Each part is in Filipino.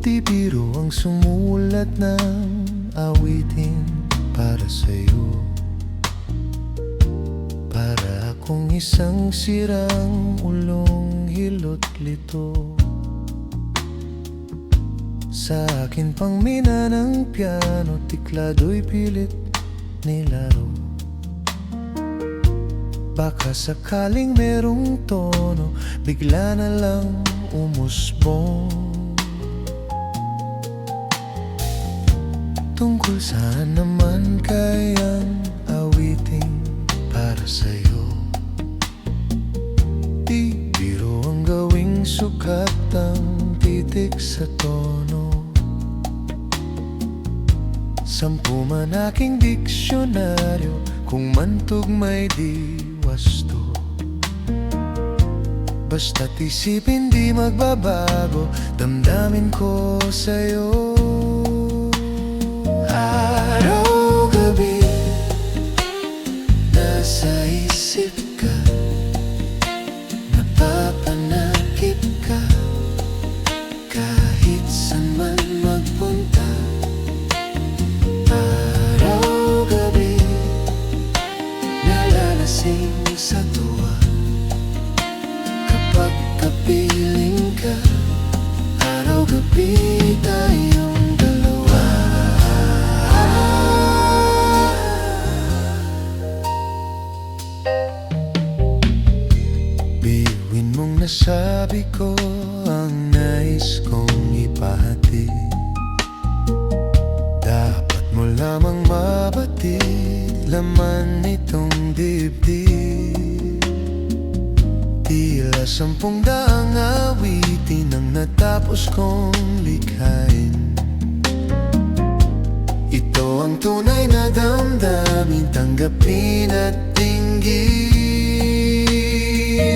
Di biro ang sumulat ng awitin para sa'yo. Para akong isang sirang ulong hilot lito. Sa akin pang mina ng piano, tiklado'y pilit nilaro. Baka sakaling merong tono, bigla na lang umusbong. Tungkol saan naman kayang awiting para sa'yo? Di biro ang gawing sukat ang titik sa tono. 10 man aking diksyonaryo, kung mantog may di wasto. Basta't isipin di magbabago, damdamin ko sa'yo. Araw-gabi nasa isip ka, napapanakip ka, kahit saan man magpunta. Araw-gabi nalalasing sa tuwa, kapag kapiling ka. Araw-gabi tayong dalawa. Bituin mong nasabi ko ang nais kong ipahati. Dapat mo lamang mabatid laman nitong dibdib. Tila 10 daang awitin ang natapos kong likhain. Ito ang tunay na damdamin, tanggapin at dinggin.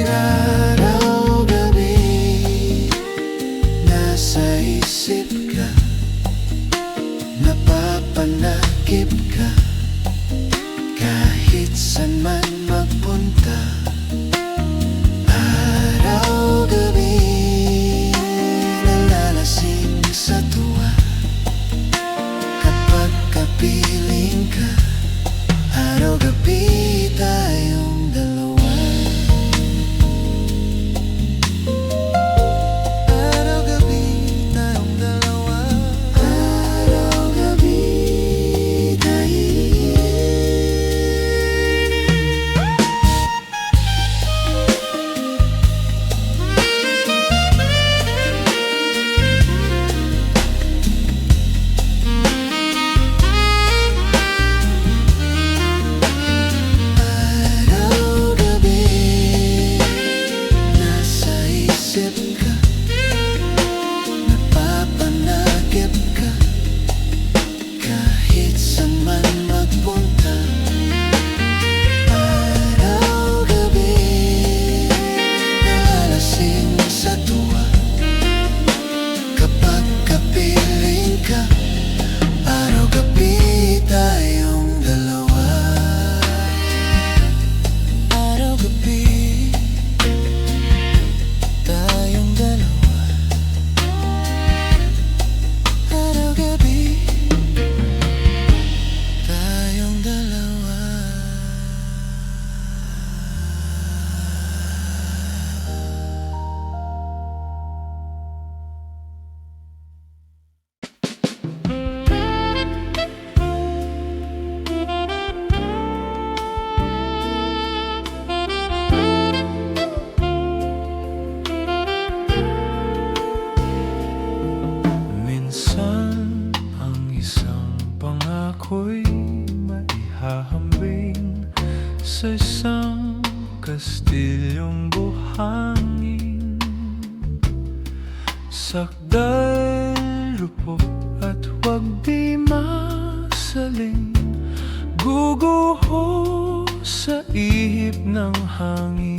Araw-gabi nasa isip ka, napapanakip ka, kahit saan man magpunta. Araw-gabi nalalasing sa tuwa, kapag kapiling ka. Araw-gabi tayong dalawa. Araw-gabi tayong dalawa. Araw-gabi tayo. Ako'y maihahambing sa isang kastilyong buhangin. Sakdal, lupok at wag di masaling, guguho sa ihip ng hangin.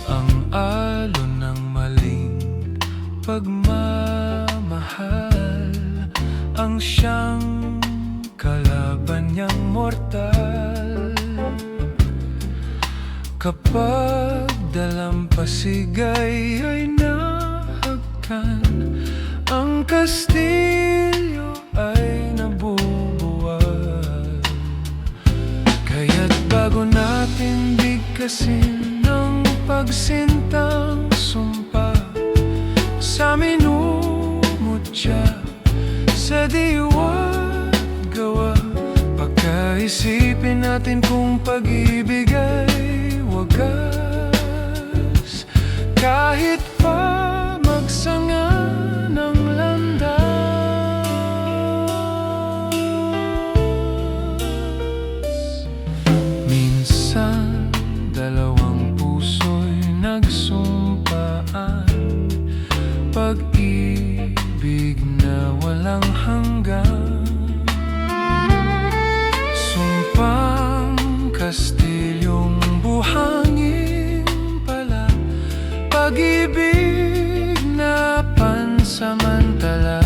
Ang alon ng maling pagmamahal ang siyang kalaban niyang mortal. Kapag dalampasig ay nahagkan, balikan. Ang kastilyo ay nabubuwal, kaya't bago natin bigkasin ng pagsintang sumpa, sa minumutya, sa diwa't gawa, pagkaisipin natin kung pag-ibig ay wagas. Kahit pa magsanga ng landas, minsan dalawang puso'y nagsumpaan, pag-ibig na walang hanggan. Sumpang kastilyong buhangin pala, pag-ibig na pansamantala.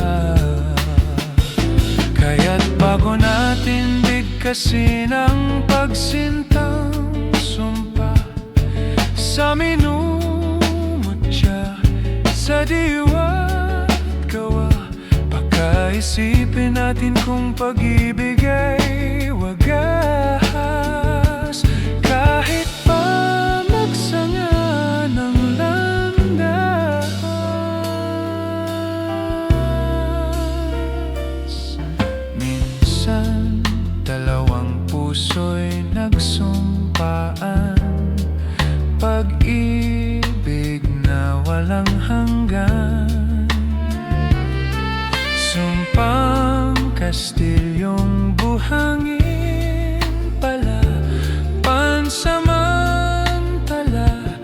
Kaya't bago natin bigkasin ang pagsintang sumpa, sa minumutya, sa diwa't gawa, pagkaisipin natin kung pag-ibig ay wagas. Kahit pa magsanga ng landas, minsan dalawang puso'y nagsumpaan, pag-ibig na walang hanggan. Sumpang kastilyong buhangin pala, pansamantala,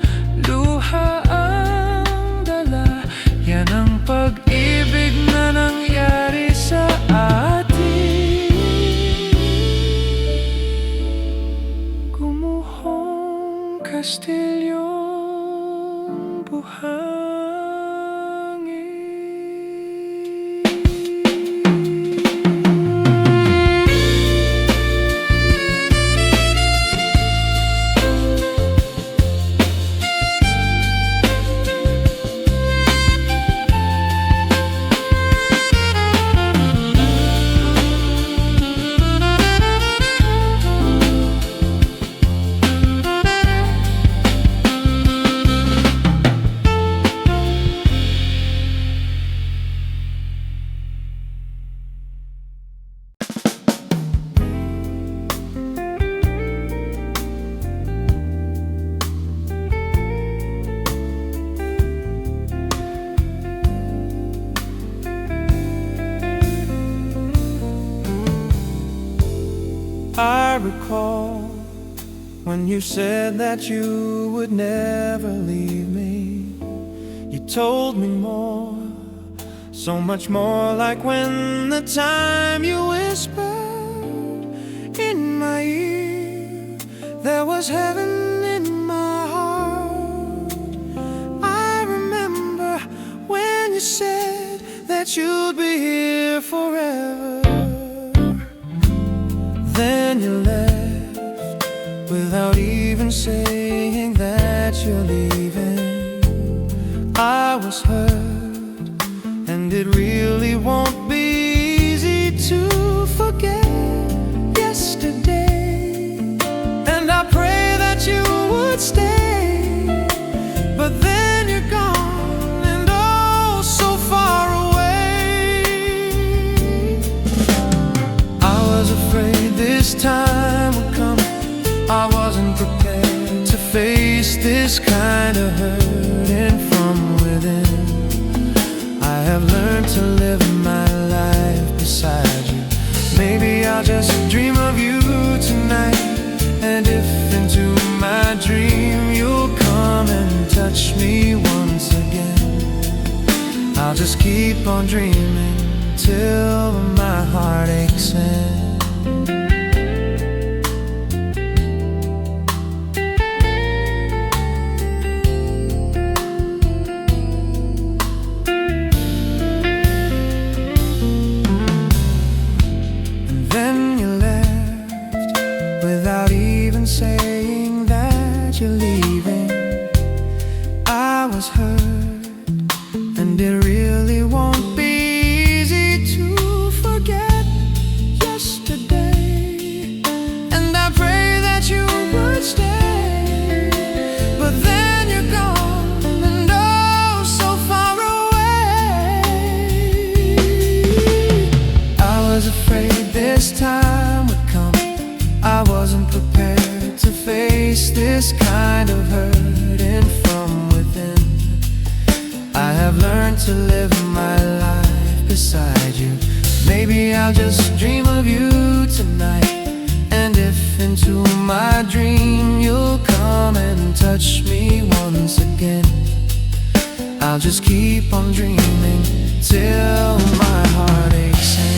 luha ang dala. Yan ang pag-ibig na nangyari sa atin. Gumuhong kastilyong buhangin. I recall when you said that you would never leave me. You told me more, so much more, like when the time you whispered in my ear, there was heaven in my heart. I remember when you said that you'd be here forever. Then you left without even saying that you're leaving. I was hurt, and it really won't be easy to forget yesterday. And I pray that you would stay, but then you're gone, and oh, so far away. I was afraid this time would come. I wasn't prepared to face this kind of hurting from within. I have learned to live my life beside you. Maybe I'll just dream of you tonight, and if into my dream you'll come and touch me once again, I'll just keep on dreaming till my heart aches in. Saying that you're leaving, I was hurt, and And it really won't be easy to forget yesterday. And I pray that you would stay, but then you're gone, and oh, so far away. I was afraid this time would come. I wasn't prepared to face this kind of hurting from within. I have learned to live my life beside you. Maybe I'll just dream of you tonight. And if into my dream you'll come and touch me once again, I'll just keep on dreaming till my heart aches in.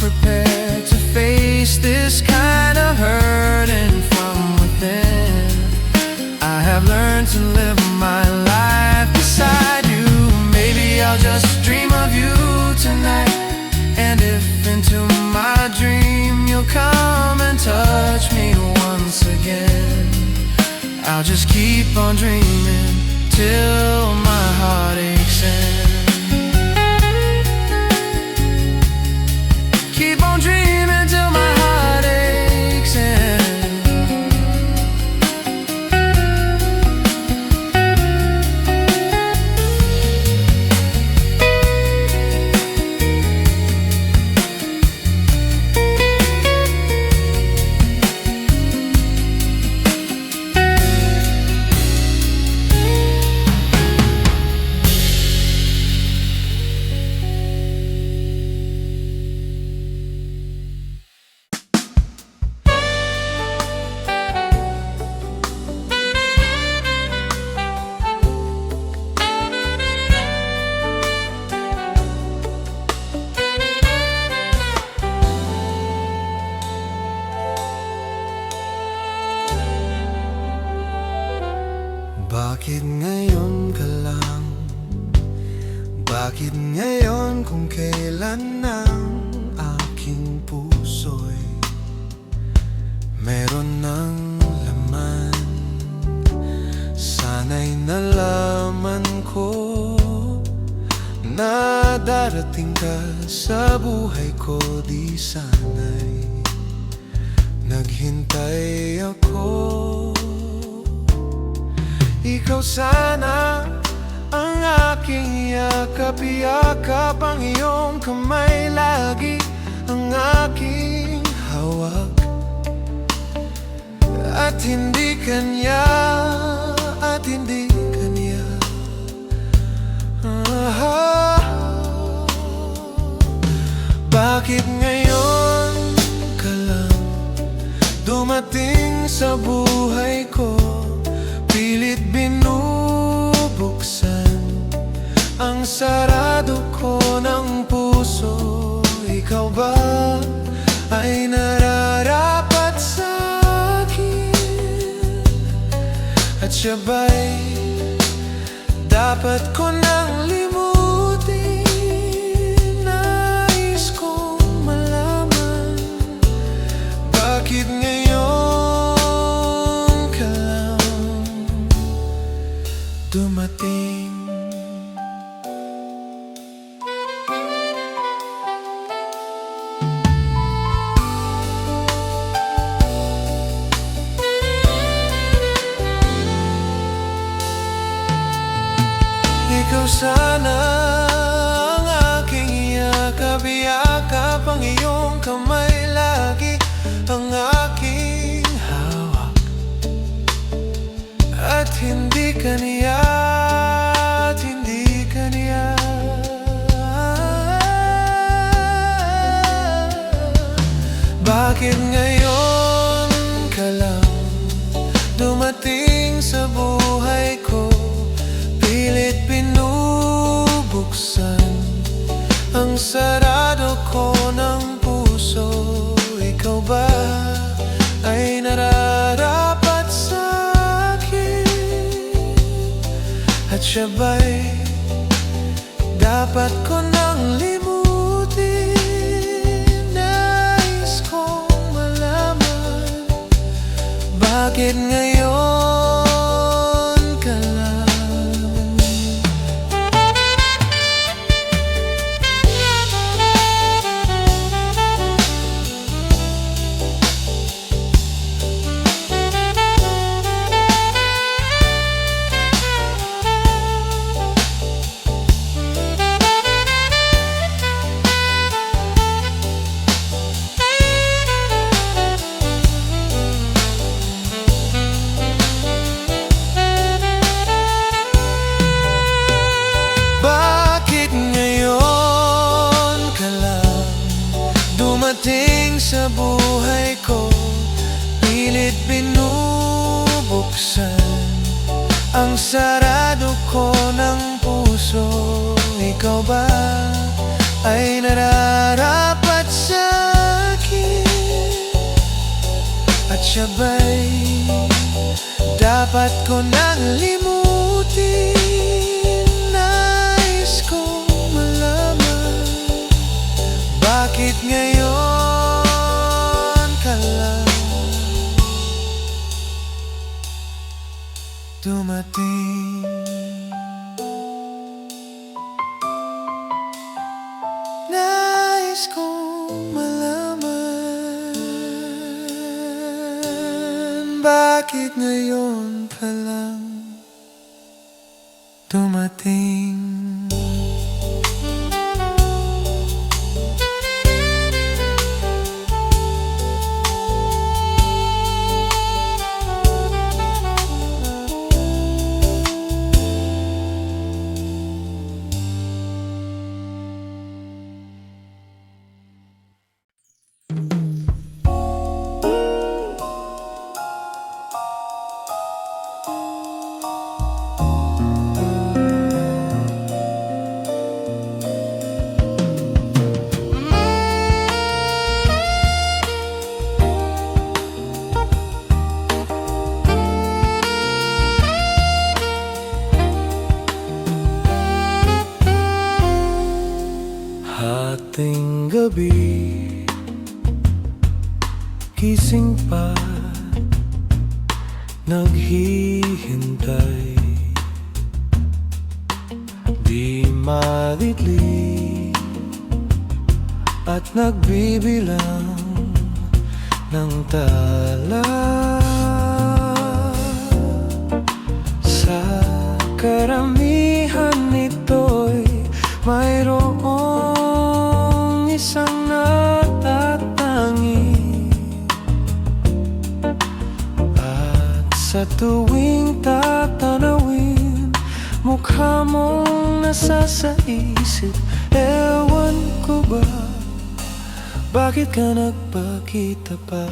Prepared to face this kind of hurting from within. I have learned to live my life beside you. Maybe I'll just dream of you tonight. And if into my dream you'll come and touch me once again, I'll just keep on dreaming till my heart aches in. Keep on dreaming till my heart aches in. Bakit ngayon ka lang? Bakit ngayon kung kailan ng aking puso'y meron ng laman? Sana'y nalaman ko na darating ka sa buhay ko. Di sana'y naghintay ako. Ikaw sana ang aking yakap-yakap, ang iyong kamay lagi ang aking hawak. At hindi kanya, at hindi kanya. Bakit ngayon ka lang dumating sa buhay ko? Pilit binubuksan ang sarado ko ng puso. Ikaw ba ay nararapat sa akin? At siya ba'y dapat ko nang limutin? Nais kong malaman, bakit ngayon dumating? Ikaw sana ang aking yakap-yakap, ang iyong kamay lagi ang aking hawak. At hindi kaniya, at hindi kaniya. Bakit ngayon ka lang dumating sa buhay ko? Pilit binubuksan ang sarado ko ng puso. Ikaw ba ay nararapat sa akin? siya ba'y dapat ko nang limutin? Nais kong malaman, bakit ngayon ka lang? Dumating sa buhay ko, pilit binubuksan ang sarado ko ng puso. Ikaw ba ay nararapat sa akin? At siya ba'y dapat ko nang limutin? Nais kong malaman, bakit ngayon ka lang dumating? Nais kong malaman, bakit ngayon ka lang dumating? Hating gabi, gising pa, naghihintay, di madidli at nagbibilang ng tala. Sa karamihan nito'y mayroong isang natatangi, at sa tuwing tatanawin, mukha mong nasa sa isip. Ewan ko ba, bakit ka nagpakita pa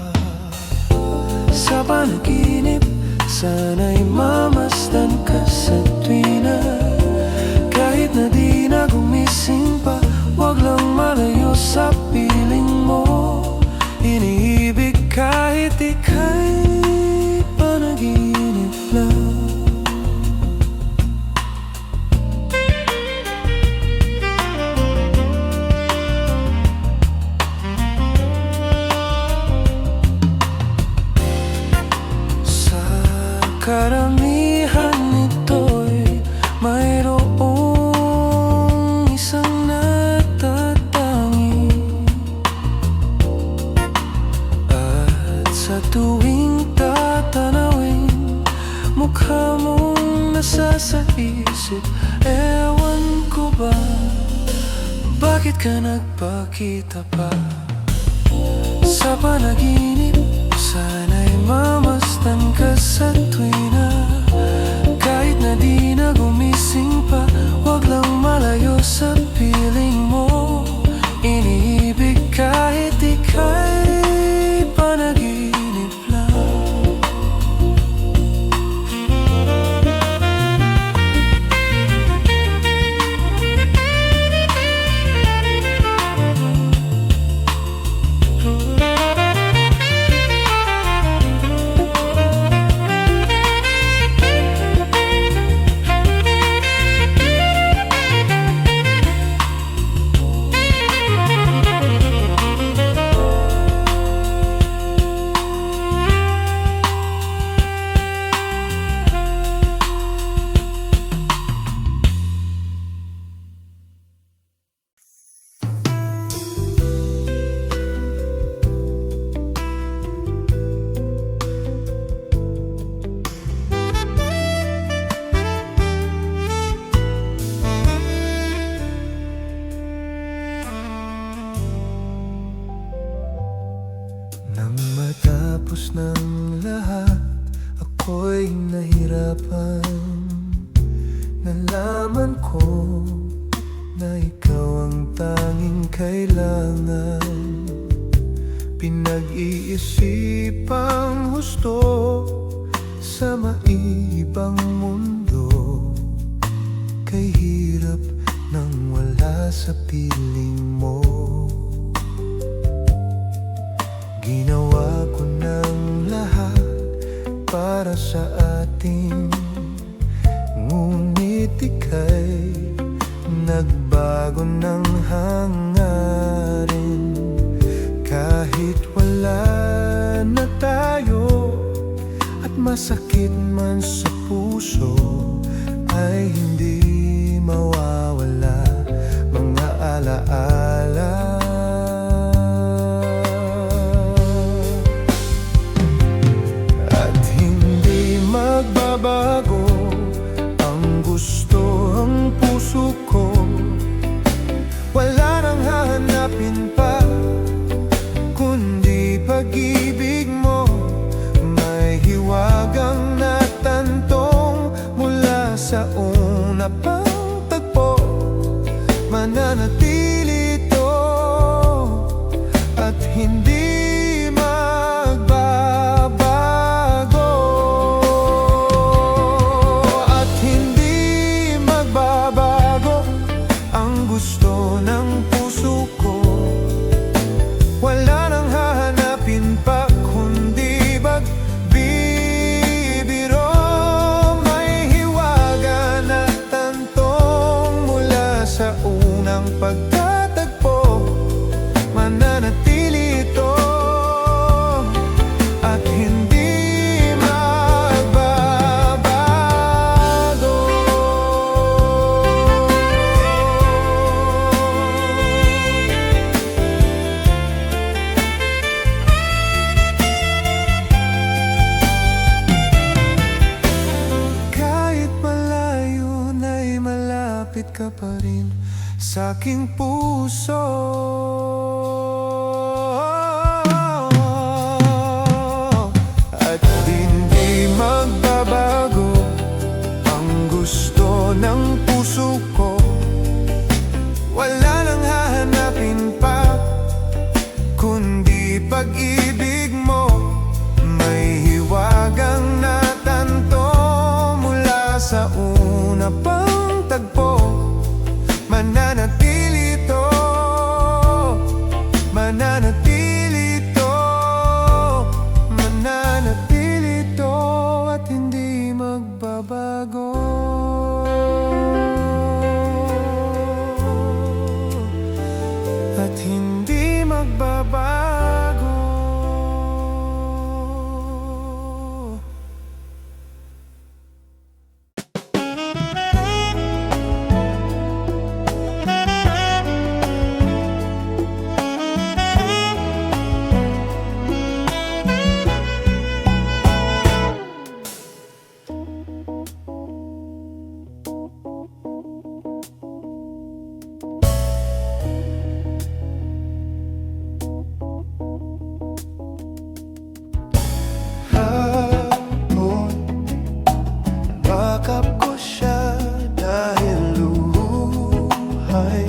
sa panaginip? Sana'y mamasdan ka sa tuwina, kahit na di na gumising pa. Huwag lang malayo sa piling mo, iniibig kahit ika'y panaginip lang. Sa karamihan nito'y mayroong isang natatangi, at sa tuwing tatanawin, mukha mong nasa sa isip. Ewan ko ba, bakit ka nagpakita pa sa panaginip? Sana'y mamasdan ka sa tuwina, kahit na di na gumising pa. Huwag lang malayo sa piling mo, iniibig kahit ika'y panaginip lang. ako'y nahirapan. Nalaman ko na ikaw ang tanging kailangan. Pinag-iisipang husto sa maibang mundo. Kay hirap nang wala sa piling mo. Ginawa ko ng lahat para sa atin, ngunit ika'y nagbago ng hangarin. Kahit wala na tayo at masakit man sa puso, ay hindi mawawala mga alaala. At hindi magbabago ang gusto, ang puso ko. Wala nang hahanapin pa kundi pag-ibig mo. May hiwagang natantong mula sa una pang tagpo. Mananatili ito at hindi magbabago. At hindi magbabago ang gusto ng puso ko. Wala nang hahanapin pa kundi pagbibiro. May hiwaga na tantong mula sa unang pagtatagpo. Mananatili ito at hindi magbabago. Kahit malayo na'y malapit ka pa rin sa aking puso. At hindi magbabago ang gusto ng puso ko. Wala nang hahanapin pa kundi pag-ibig mo. May hiwagang natanto mula sa una pang tagpo. Mananatili ito, mananatili ito, mananatili ito at hindi magbabago. At hindi magbabago. Bakap ko siya dahil luhay,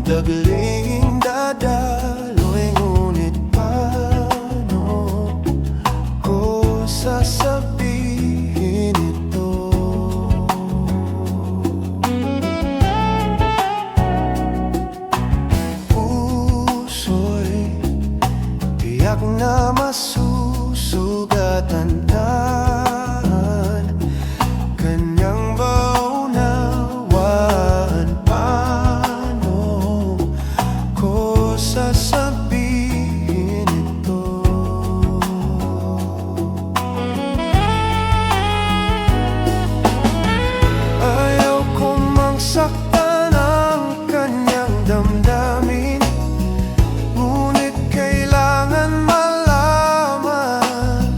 dagling dadaloy, ngunit paano ko sasabihin ito? Puso'y tiyak na masusugatan. Kanyang maunawaan, paano ko sasabihin ito? Ayaw kong mangsaktan ang kanyang damdamin, ngunit kailangan malaman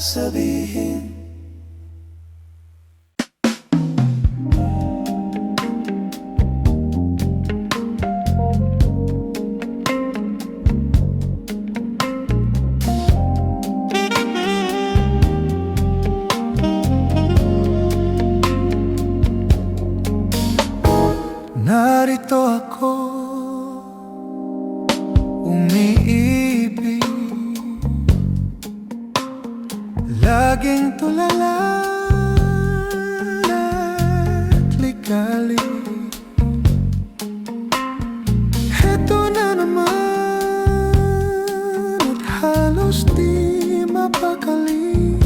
sasabihin. Narito ako, umiibig, laging tulala at ligalig. Heto na naman at halos di mapakali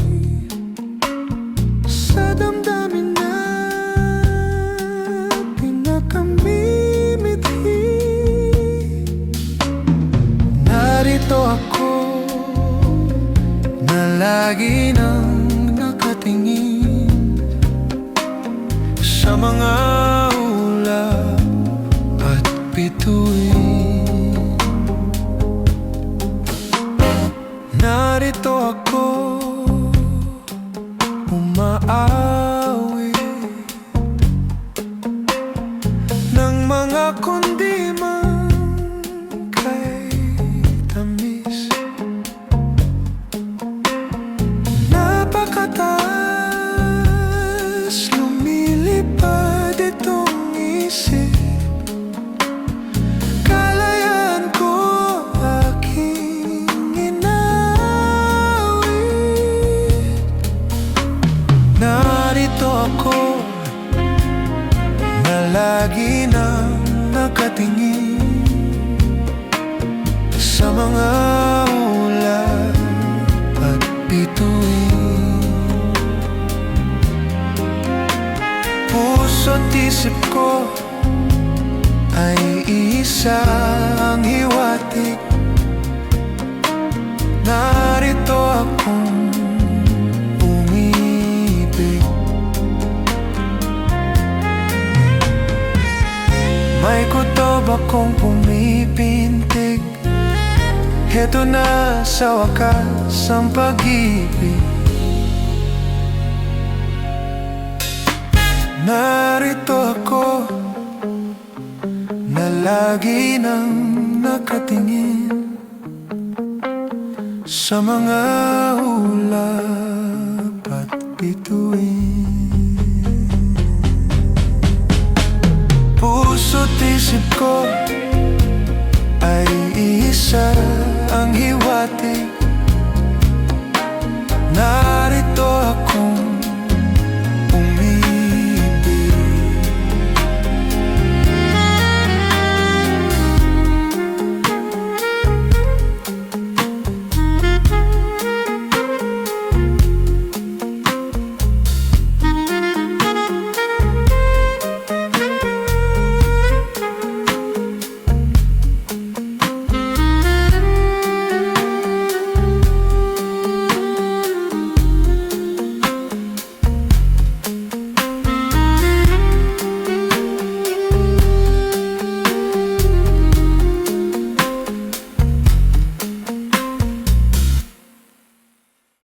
sa damdamin na pinakamimithi. Narito ako na lagi nang nakatingin sa mga ulap at bituin. Narito ako umaawi ng mga kundi man kay tamis. Napakataas, lumilipad itong isip. Kalayaan ko aking inawit. Narito ako na lagi nang nakatingin sa mga ulap at bituin. Puso't isip ko ay isa ang hiwatig. Narito akong umibig. May kutob akong pumipintig. Heto na sa wakas ang pag-ibig. Narito ako na lagi nang nakatingin sa mga ulap at bituin. Puso't isip ko ay isa ang hiwatig.